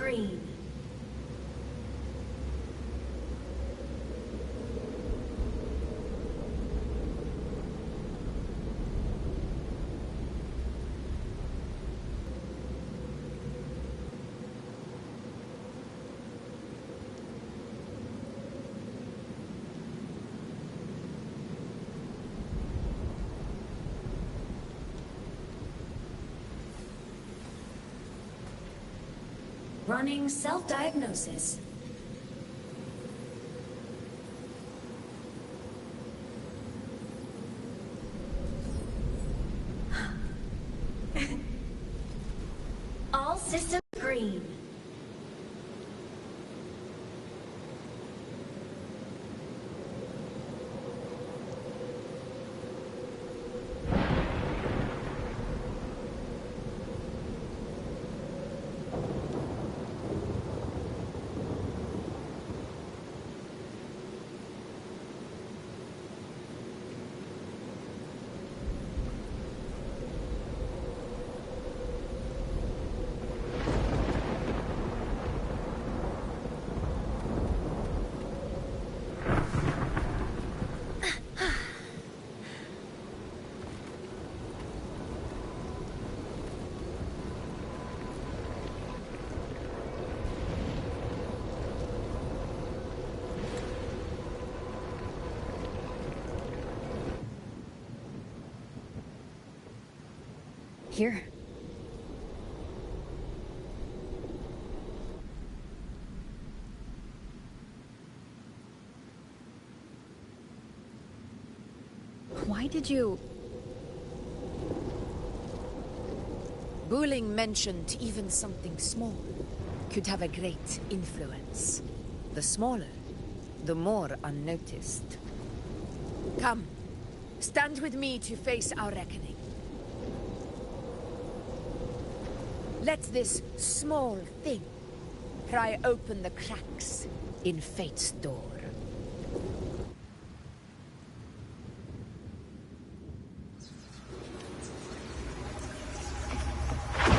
green. Running self-diagnosis. All systems green. Here. Why did you... Buling mentioned even something small could have a great influence. The smaller, the more unnoticed. Come, stand with me to face our reckoning. Let this small thing pry open the cracks in fate's door.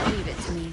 Leave it to me.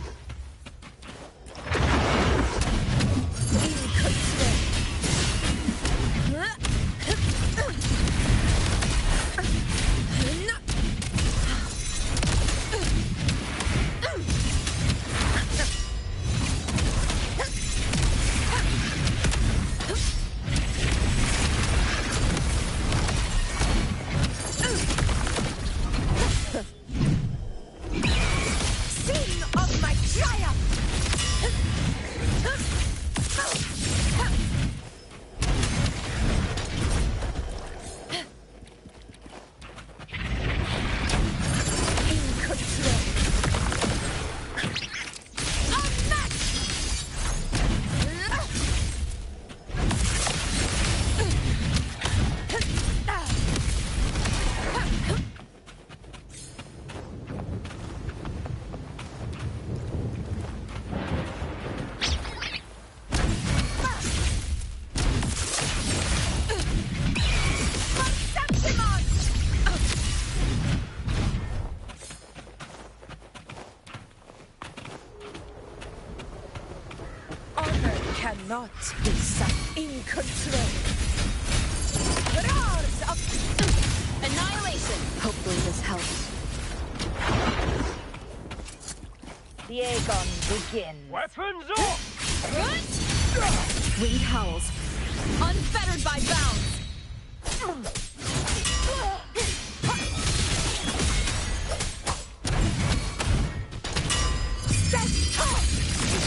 Cannot be set in control. Roars of annihilation. Hopefully this helps. The Aegon begin. Weapons up! Wind howls. Unfettered by bounds. Set top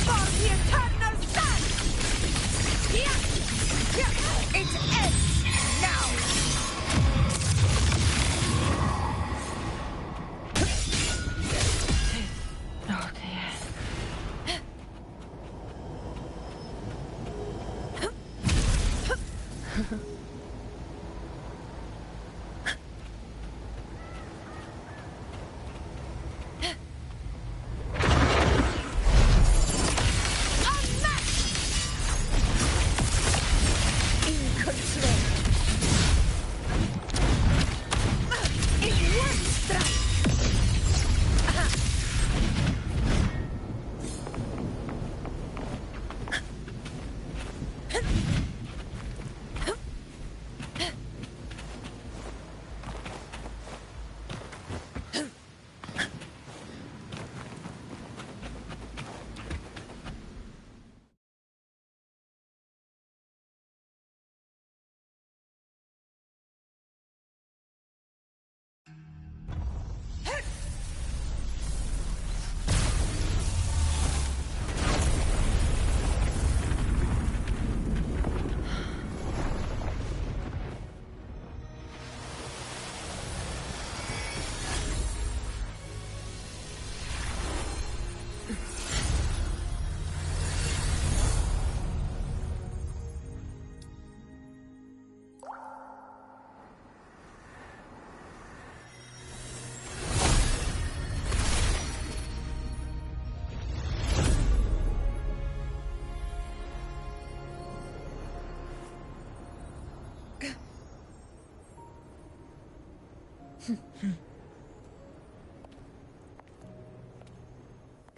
for the eternal sun. It ends now.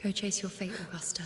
Go chase your fate, Augusta.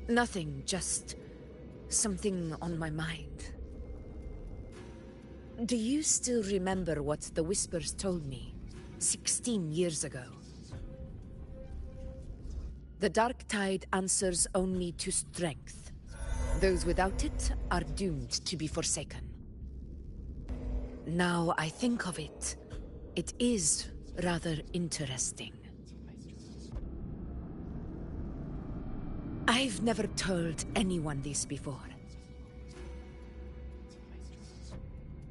Nothing, just something on my mind. Do you still remember what the Whispers told me 16 years ago? The Dark Tide answers only to strength. Those without it are doomed to be forsaken. Now I think of it, it is rather interesting. I've never told anyone this before.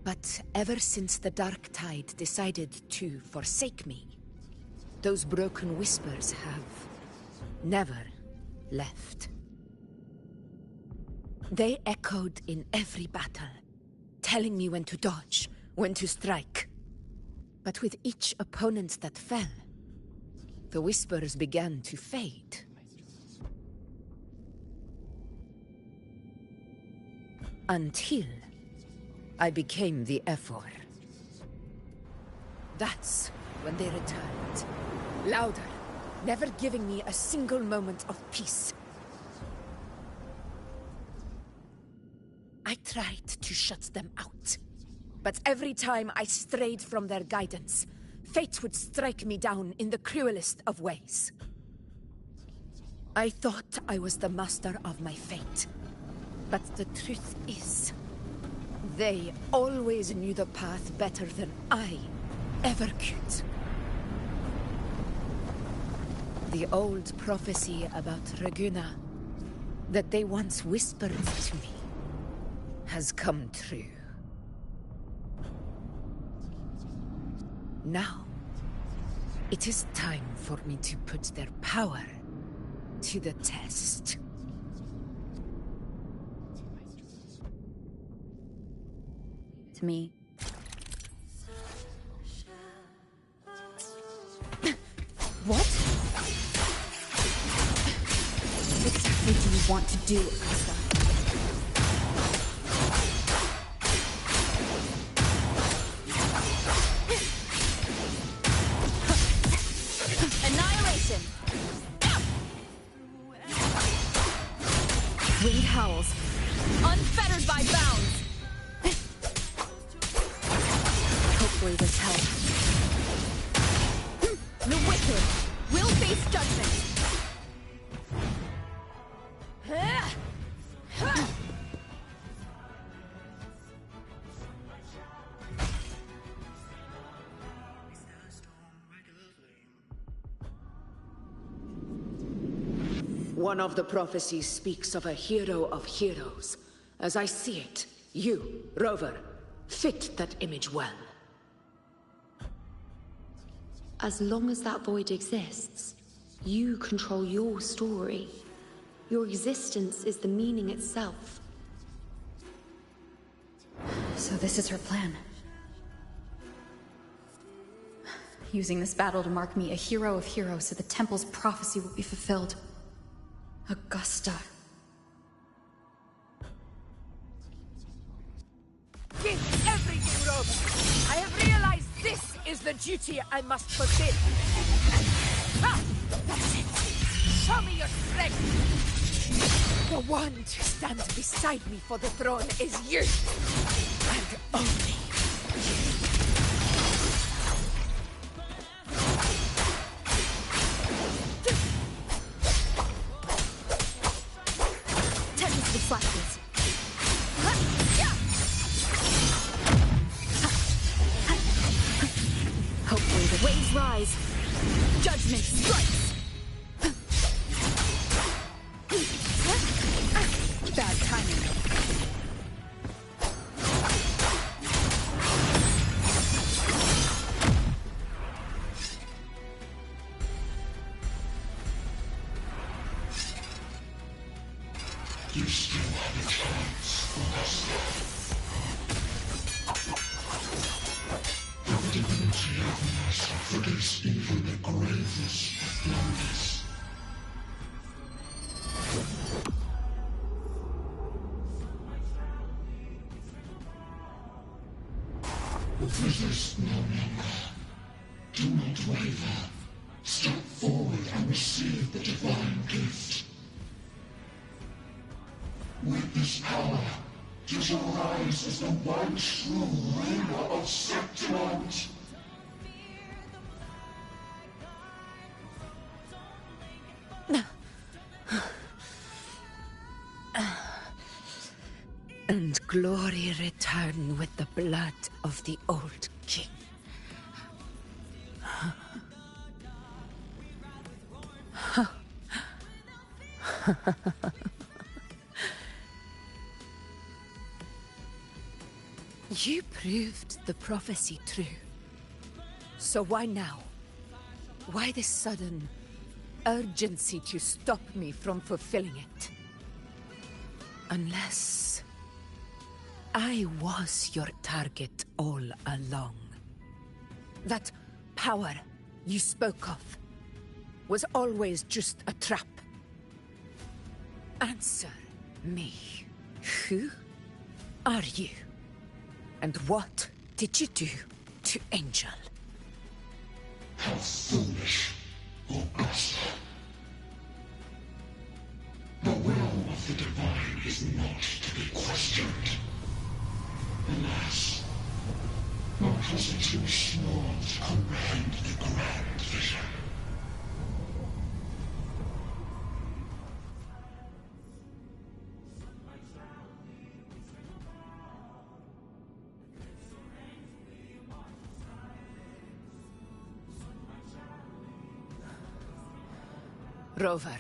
But ever since the Dark Tide decided to forsake me, those broken whispers have never left. They echoed in every battle, telling me when to dodge, when to strike. But with each opponent that fell, the whispers began to fade. Until I became the Ephor. That's when they returned. Louder, never giving me a single moment of peace. I tried to shut them out, but every time I strayed from their guidance, fate would strike me down in the cruelest of ways. I thought I was the master of my fate. But the truth is, they always knew the path better than I ever could. The old prophecy about Raguna, that they once whispered to me, has come true. Now, it is time for me to put their power to the test. To me. What? What exactly do you want to do, Augusta? Annihilation! Winged howls, unfettered by bounds. Hopefully this helps. The wicked will face judgment. One of the prophecies speaks of a hero of heroes. As I see it, you, Rover, fit that image well. As long as that void exists, you control your story. Your existence is the meaning itself. So this is her plan. Using this battle to mark me a hero of heroes so the temple's prophecy will be fulfilled. Augusta. Give everything, Rover! I have realized this is the duty I must fulfill. Ah! That's it! Show me your strength! The one to stand beside me for the throne is you! And only Flashes. Judgment strikes! Bad timing. You still have a chance, Augusta. The divinity of Master forgets even the gravest of blunders. Resist no longer. Do not waver. Step forward and receive the divine gift. With this power, you shall rise as the one true ruler of Septimont. And glory return with the blood of the old king. You proved the prophecy true. So why now? Why this sudden urgency to stop me from fulfilling it? Unless I was your target all along. That power you spoke of was always just a trap. Answer me. Who are you? And what did you do to Angel? How foolish, Augusta. The will of the divine is not to be questioned. Alas, my was too small to comprehend the grand vision. Rover,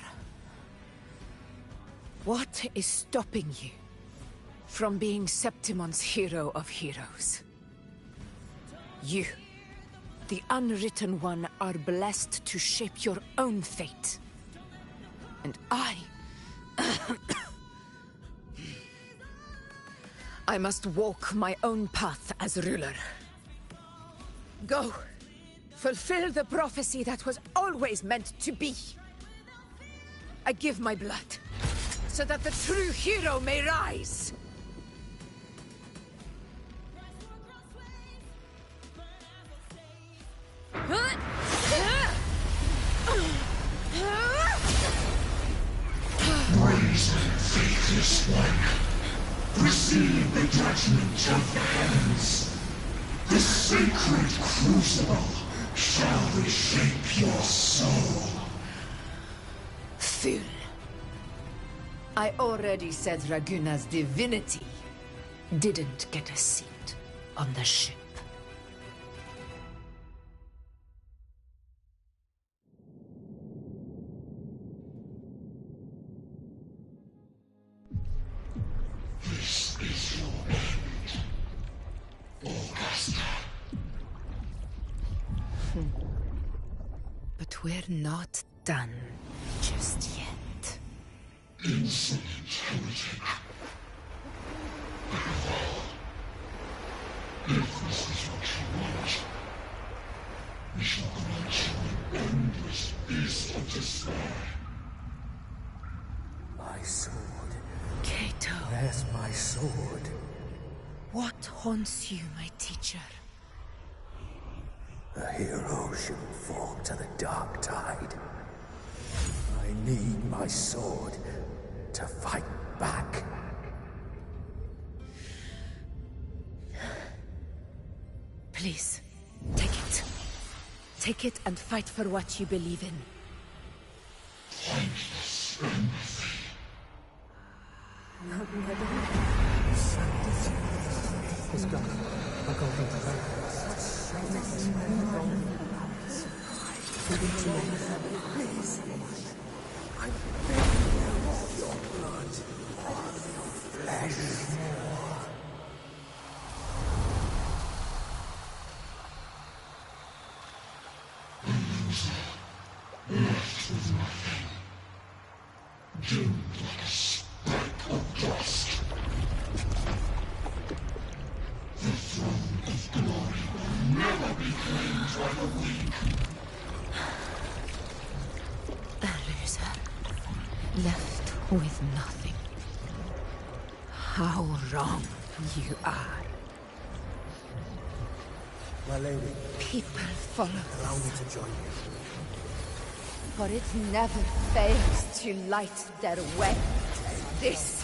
what is stopping you from being Septimon's hero of heroes? You, the Unwritten One, are blessed to shape your own fate. And I must walk my own path as ruler. Go, fulfill the prophecy that was always meant to be. I give my blood, so that the true hero may rise! Brazen, faithless one, receive the judgment of the heavens. The sacred crucible shall reshape your soul. Fool. I already said Raguna's divinity didn't get a seat on the ship. This is your end, Augusta. But we're not done just yet. Insolent heretic. Above all, if this is what you want, we shall grant you an endless beast of despair. My sword. Kato, Where's my sword? what haunts you, my teacher? A hero shouldn't fall to the dark tide. I need my sword to fight back. Please, take it. Take it and fight for what you believe in. Pointless empathy. to me. Please. I'm begging you of your blood. Of your flesh. Left with nothing. Doomed like a speck of dust. The throne of glory will never be claimed by the weak. A loser. Left with nothing. How wrong you are. My lady, People follow allow me to join you. for it never fails to light their way. This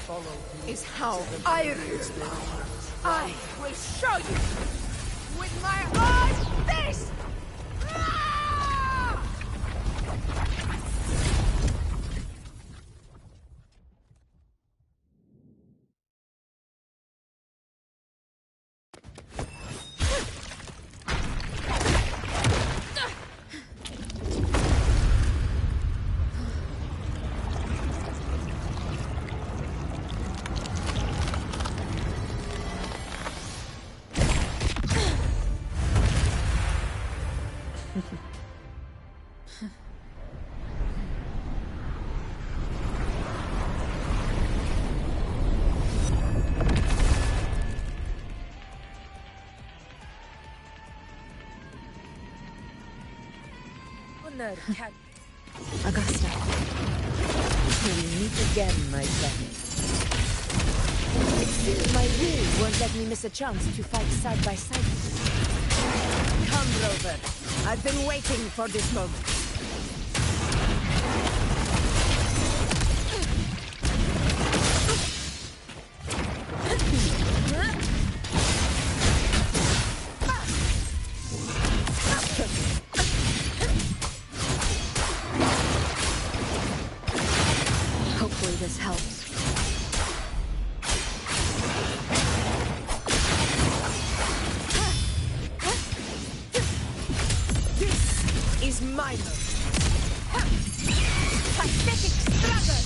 is how I rule. I will show you with my own fist! Ah! Honor can... Augusta. We meet again, my friend. It seems my will won't let me miss a chance to fight side by side. Come, Rover. I've been waiting for this moment. Hopefully this helps. This is my move. Pathetic struggle!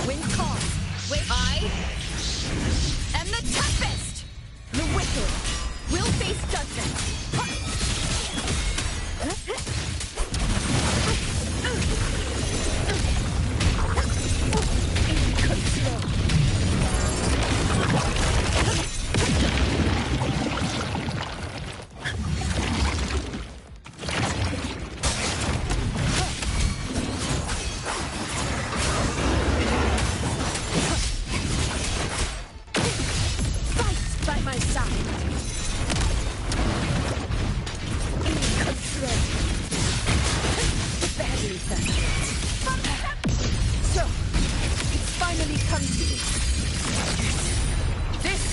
Win calm. Wait, I am the toughest! The wicked will face judgment. Fight by my side. In control. Badly done. So, it's finally come to me. This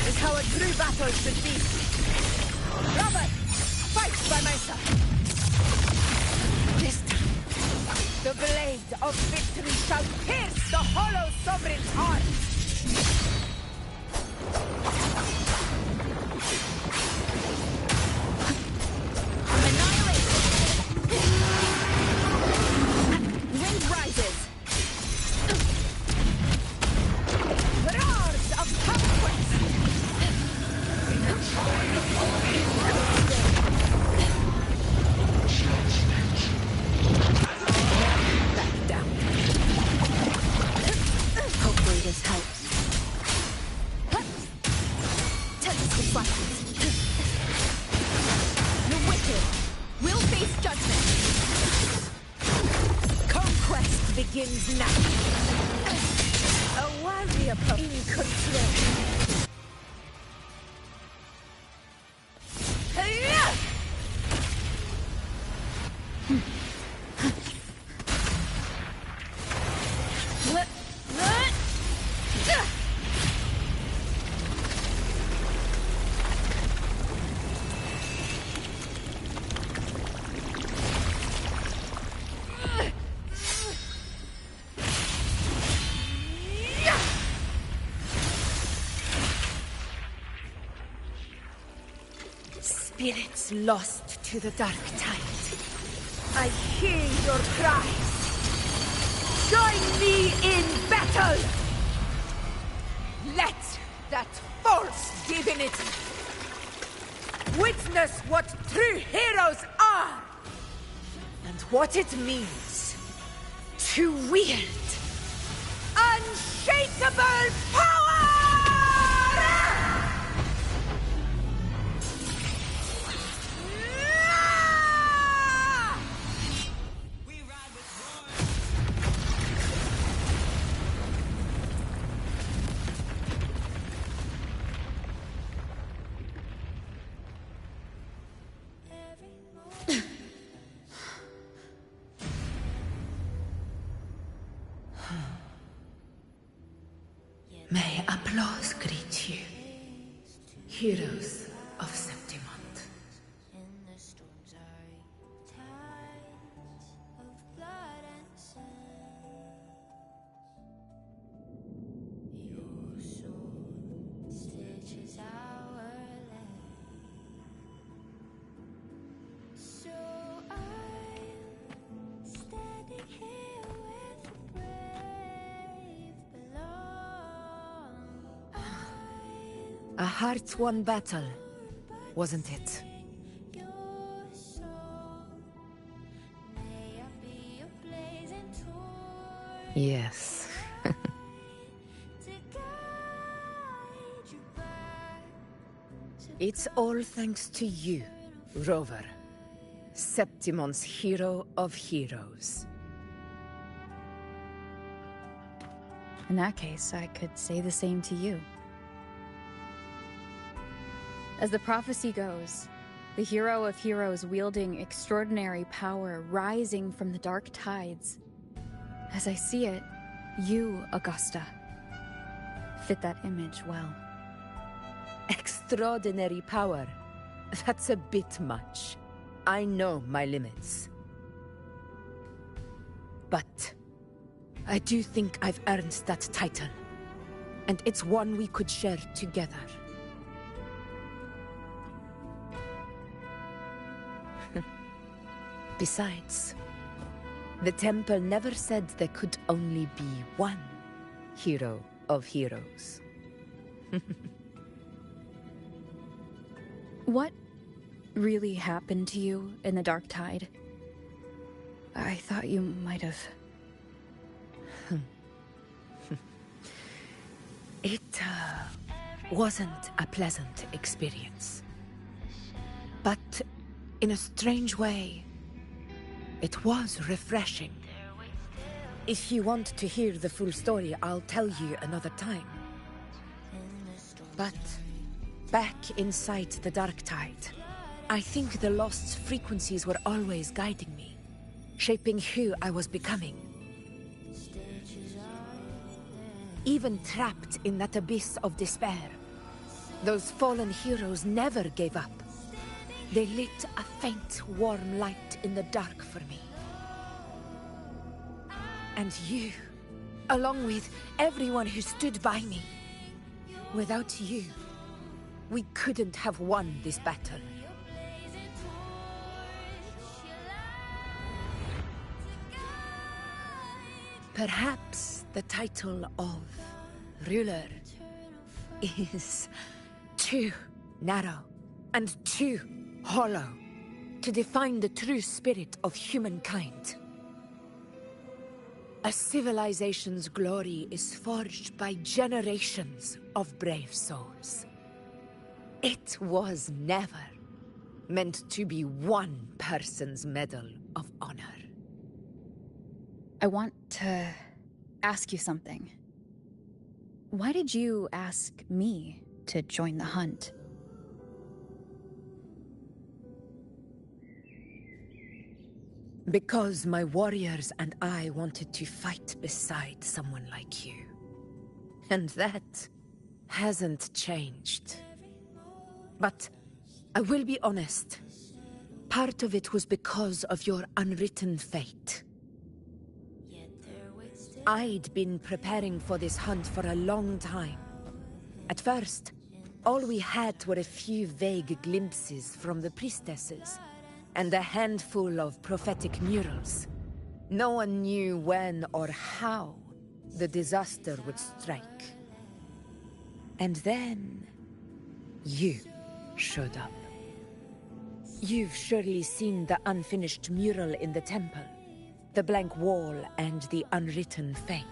is how a true battle should be. Robert, fight by my side. This time, the blade of victory shall pierce the hollow sovereign's heart. Wind rises. Roars of conquest. Back down. Hopefully this helps. Tempest flashes. The wicked will face judgment. Conquest begins now. A warrior in control. Hey-ya! spirits lost to the dark tide, I hear your cries. Join me in battle! Let that false divinity witness what true heroes are! And what it means to wield unshakable power! May applause greet you, heroes of Septimont. A heart-won battle, wasn't it? Yes. It's all thanks to you, Rover. Septimont's hero of heroes. In that case, I could say the same to you. As the prophecy goes, the hero of heroes wielding extraordinary power rising from the dark tides. As I see it, you, Augusta, fit that image well. Extraordinary power. That's a bit much. I know my limits. But I do think I've earned that title. And it's one we could share together. Besides, the temple never said there could only be one hero of heroes. What really happened to you in the Dark Tide? I thought you might have... It wasn't a pleasant experience. But in a strange way, it was refreshing. If you want to hear the full story, I'll tell you another time. But back inside the Dark Tide, I think the lost frequencies were always guiding me, shaping who I was becoming. Even trapped in that abyss of despair, those fallen heroes never gave up. They lit a faint, warm light in the dark for me. And you, along with everyone who stood by me. Without you, we couldn't have won this battle. Perhaps the title of ruler is too narrow and too hollow to define the true spirit of humankind. A civilization's glory is forged by generations of brave souls. It was never meant to be one person's medal of honor. I want to ask you something. Why did you ask me to join the hunt? Because my warriors and I wanted to fight beside someone like you. And that hasn't changed. But I will be honest. Part of it was because of your unwritten fate. I'd been preparing for this hunt for a long time. At first, All we had were a few vague glimpses from the priestesses, and a handful of prophetic murals. No one knew when or how the disaster would strike. And then you showed up. You've surely seen the unfinished mural in the temple, the blank wall and the unwritten fate.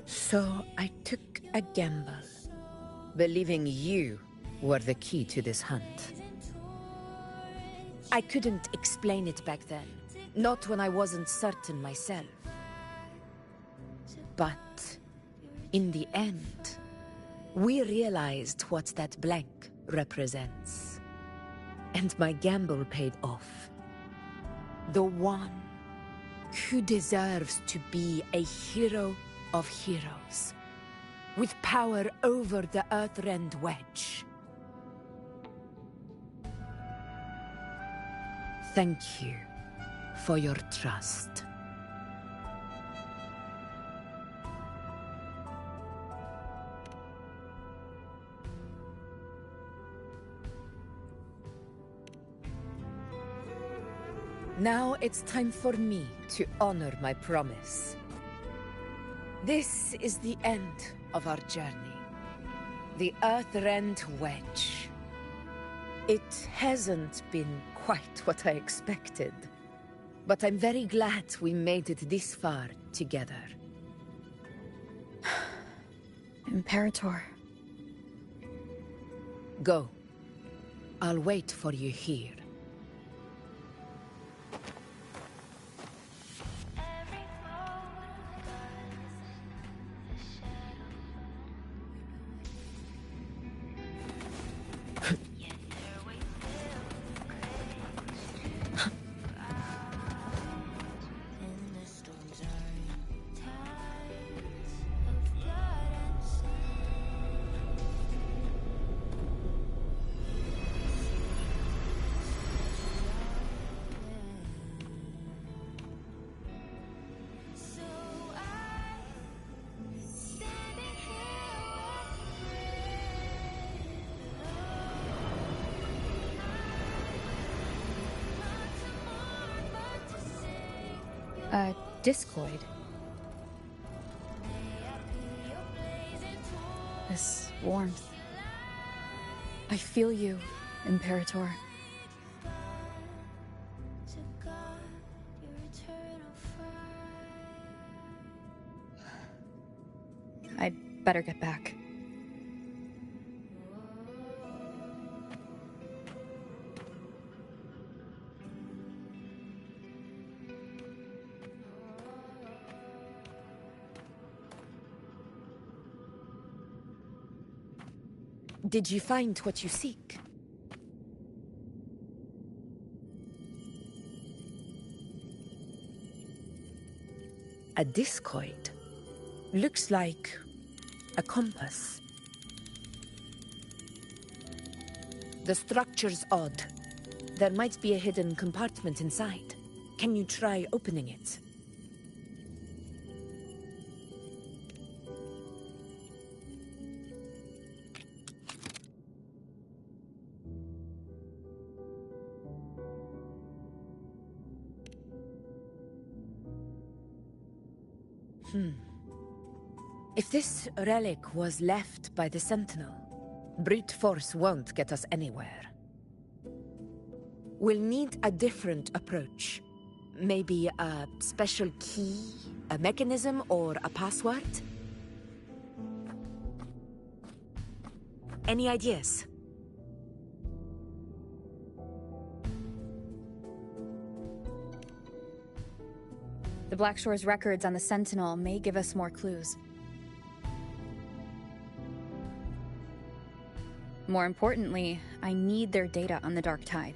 So I took a gamble, believing you were the key to this hunt. I couldn't explain it back then, not when I wasn't certain myself. But in the end, we realized what that blank represents. And my gamble paid off. The one who deserves to be a hero of heroes, with power over the Earthrend Wedge. Thank you for your trust. Now it's time for me to honor my promise. This is the end of our journey. The Earthrend Wedge. It hasn't been quite what I expected, but I'm very glad we made it this far together. Imperator. Go. I'll wait for you here. A discoid. This warmth. I feel you, Imperator. I'd better get back. Did you find what you seek? A discoid. Looks like a compass. The structure's odd. There might be a hidden compartment inside. Can you try opening it? If this relic was left by the Sentinel, brute force won't get us anywhere. We'll need a different approach. Maybe a special key, a mechanism, or a password? Any ideas? The Blackshore's records on the Sentinel may give us more clues. More importantly, I need their data on the Dark Tide.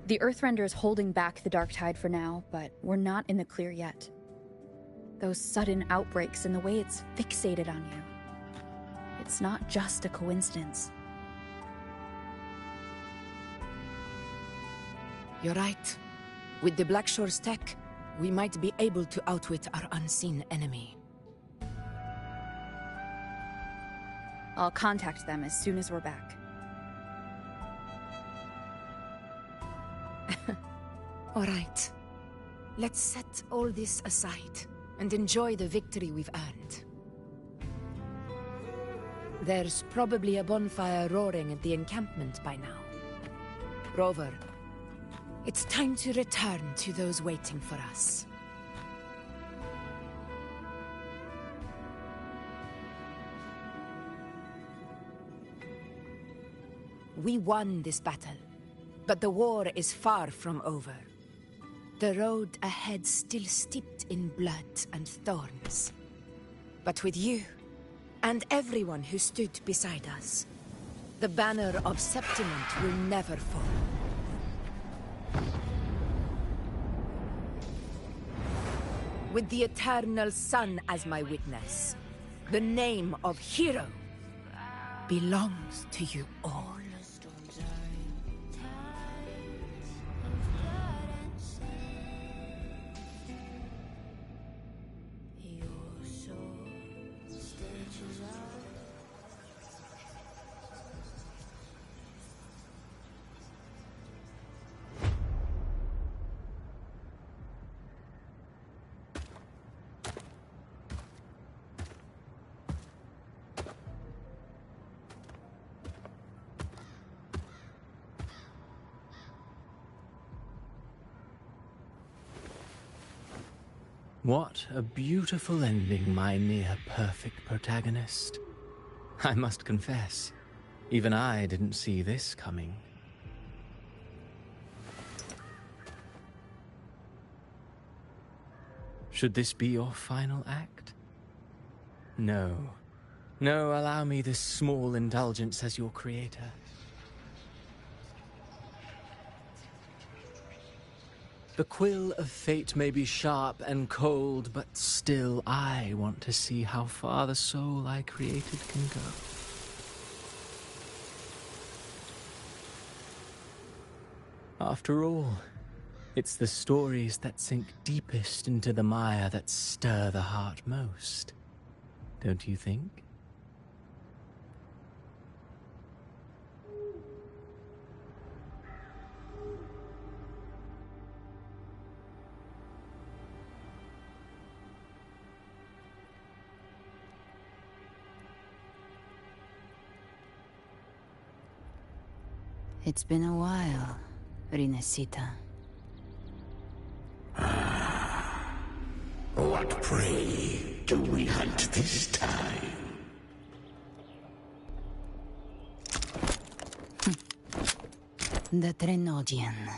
The Earthrender's holding back the Dark Tide for now, but we're not in the clear yet. Those sudden outbreaks and the way it's fixated on you. It's not just a coincidence. You're right. With the Blackshore's tech, we might be able to outwit our unseen enemy. I'll contact them as soon as we're back. All right. Let's set all this aside and enjoy the victory we've earned. There's probably a bonfire roaring at the encampment by now. Rover, it's time to return to those waiting for us. We won this battle, but the war is far from over. The road ahead still steeped in blood and thorns. But with you, and everyone who stood beside us, the banner of Septimont will never fall. With the eternal sun as my witness, the name of hero belongs to you all. What a beautiful ending, my near-perfect protagonist. I must confess, even I didn't see this coming. Should this be your final act? No. No, allow me this small indulgence as your creator. The quill of fate may be sharp and cold, but still I want to see how far the soul I created can go. After all, it's the stories that sink deepest into the mire that stir the heart most, don't you think? It's been a while, Rinesita. What prey do we hunt this time? The Trenodian.